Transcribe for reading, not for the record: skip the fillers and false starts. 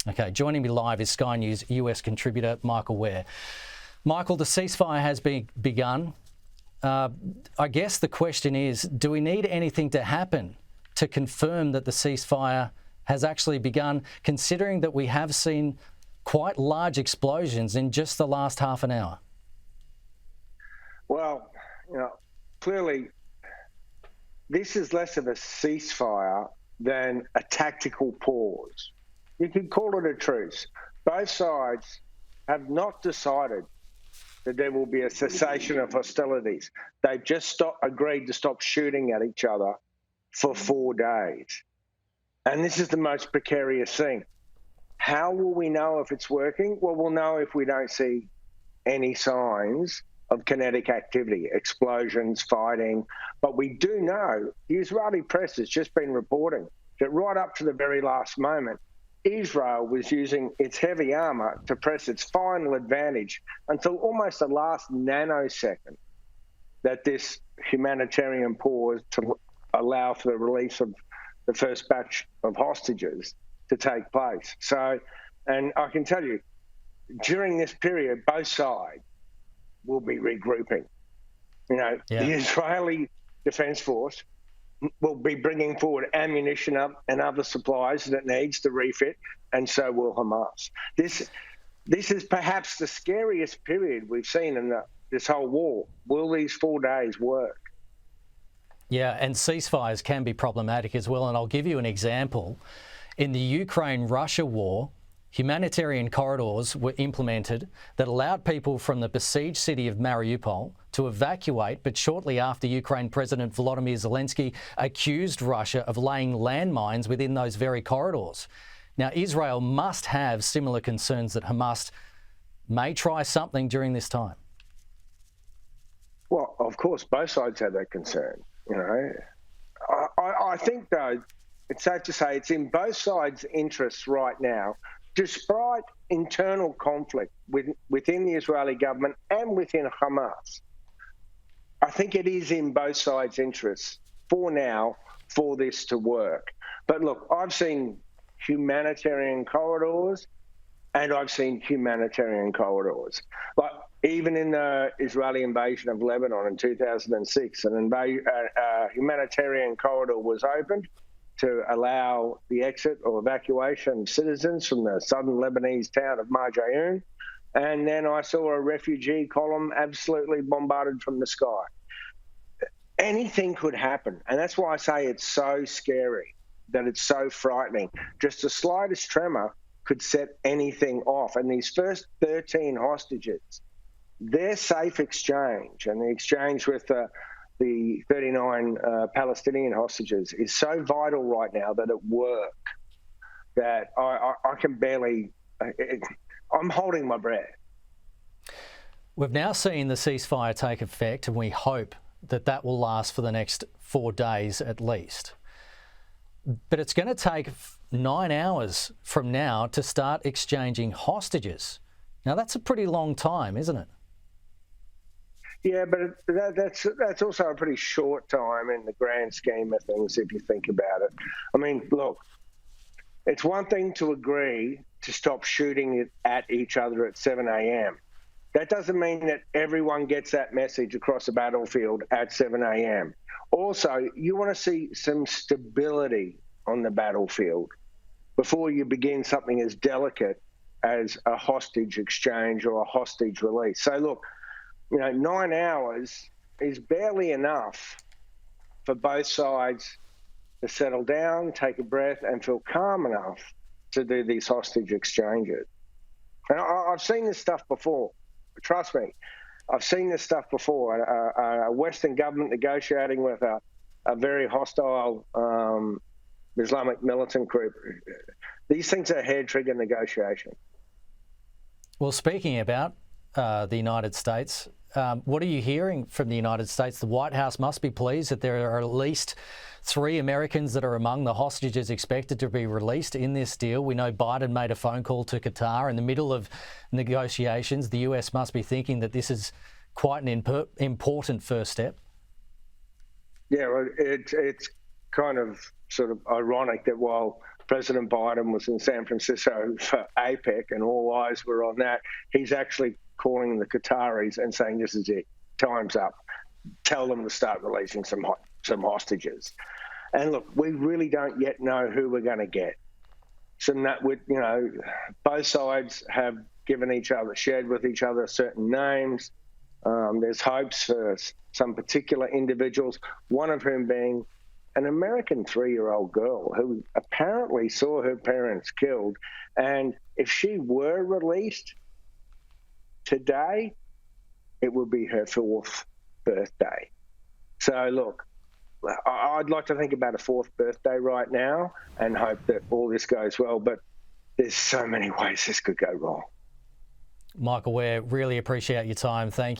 Okay, joining me live is Sky News US contributor Michael Ware. Michael, the ceasefire has begun. I guess the question is, do we need anything to happen to confirm that the ceasefire has actually begun, considering that we have seen quite large explosions in just the last half an hour? Well, clearly this is less of a ceasefire than a tactical pause. You could call it a truce. Both sides have not decided that there will be a cessation of hostilities. They've just agreed to stop shooting at each other for 4 days. And this is the most precarious thing. How will we know if it's working? Well, we'll know if we don't see any signs of kinetic activity, explosions, fighting. But we do know, the Israeli press has just been reporting that right up to the very last moment, Israel was using its heavy armour to press its final advantage until almost the last nanosecond that this humanitarian pause to allow for the release of the first batch of hostages to take place. So, and I can tell you, during this period, both sides will be regrouping. The Israeli Defence Force will be bringing forward ammunition up and other supplies that it needs to refit, and so will Hamas. This is perhaps the scariest period we've seen in this whole war. Will these 4 days work? Yeah, and ceasefires can be problematic as well. And I'll give you an example. In the Ukraine-Russia war, humanitarian corridors were implemented that allowed people from the besieged city of Mariupol to evacuate, but shortly after, Ukraine President Volodymyr Zelensky accused Russia of laying landmines within those very corridors. Now, Israel must have similar concerns that Hamas may try something during this time. Well, of course, both sides have that concern. I think, though, it's safe to say it's in both sides' interests right now, despite internal conflict within the Israeli government and within Hamas. I think it is in both sides' interests for now for this to work. But look, I've seen humanitarian corridors and I've seen humanitarian corridors. Like even in the Israeli invasion of Lebanon in 2006, a humanitarian corridor was opened to allow the exit or evacuation of citizens from the southern Lebanese town of Marjayoun. And then I saw a refugee column absolutely bombarded from the sky. Anything could happen. And that's why I say it's so scary, that it's so frightening. Just the slightest tremor could set anything off. And these first 13 hostages, their safe exchange and the exchange with the 39 Palestinian hostages is so vital right now that it work, that I can barely, I'm holding my breath. We've now seen the ceasefire take effect, and we hope that that will last for the next 4 days at least. But it's going to take 9 hours from now to start exchanging hostages. Now, that's a pretty long time, isn't it? Yeah, but that's also a pretty short time in the grand scheme of things, if you think about it. I mean, look, it's one thing to agree to stop shooting at each other at 7 a.m. That doesn't mean that everyone gets that message across the battlefield at 7 a.m. Also, you want to see some stability on the battlefield before you begin something as delicate as a hostage exchange or a hostage release. So look, 9 hours is barely enough for both sides to settle down, take a breath, and feel calm enough to do these hostage exchanges. And I've seen this stuff before. Trust me, I've seen this stuff before. A Western government negotiating with a very hostile Islamic militant group. These things are hair-trigger negotiations. Well, speaking about the United States, what are you hearing from the United States? The White House must be pleased that there are at least 3 Americans that are among the hostages expected to be released in this deal. We know Biden made a phone call to Qatar in the middle of negotiations. The US must be thinking that this is quite an important first step. Yeah, well, it's kind of sort of ironic that while President Biden was in San Francisco for APEC and all eyes were on that, he's actually calling the Qataris and saying, this is it, time's up. Tell them to start releasing some hostages. And look, we really don't yet know who we're going to get. So that would, you know, both sides have given each other, shared with each other certain names. There's hopes for some particular individuals, one of whom being an American 3-year-old girl who apparently saw her parents killed. And if she were released today, it would be her 4th birthday. So look, I'd like to think about a 4th birthday right now and hope that all this goes well, but there's so many ways this could go wrong. Michael Ware, really appreciate your time. Thank you.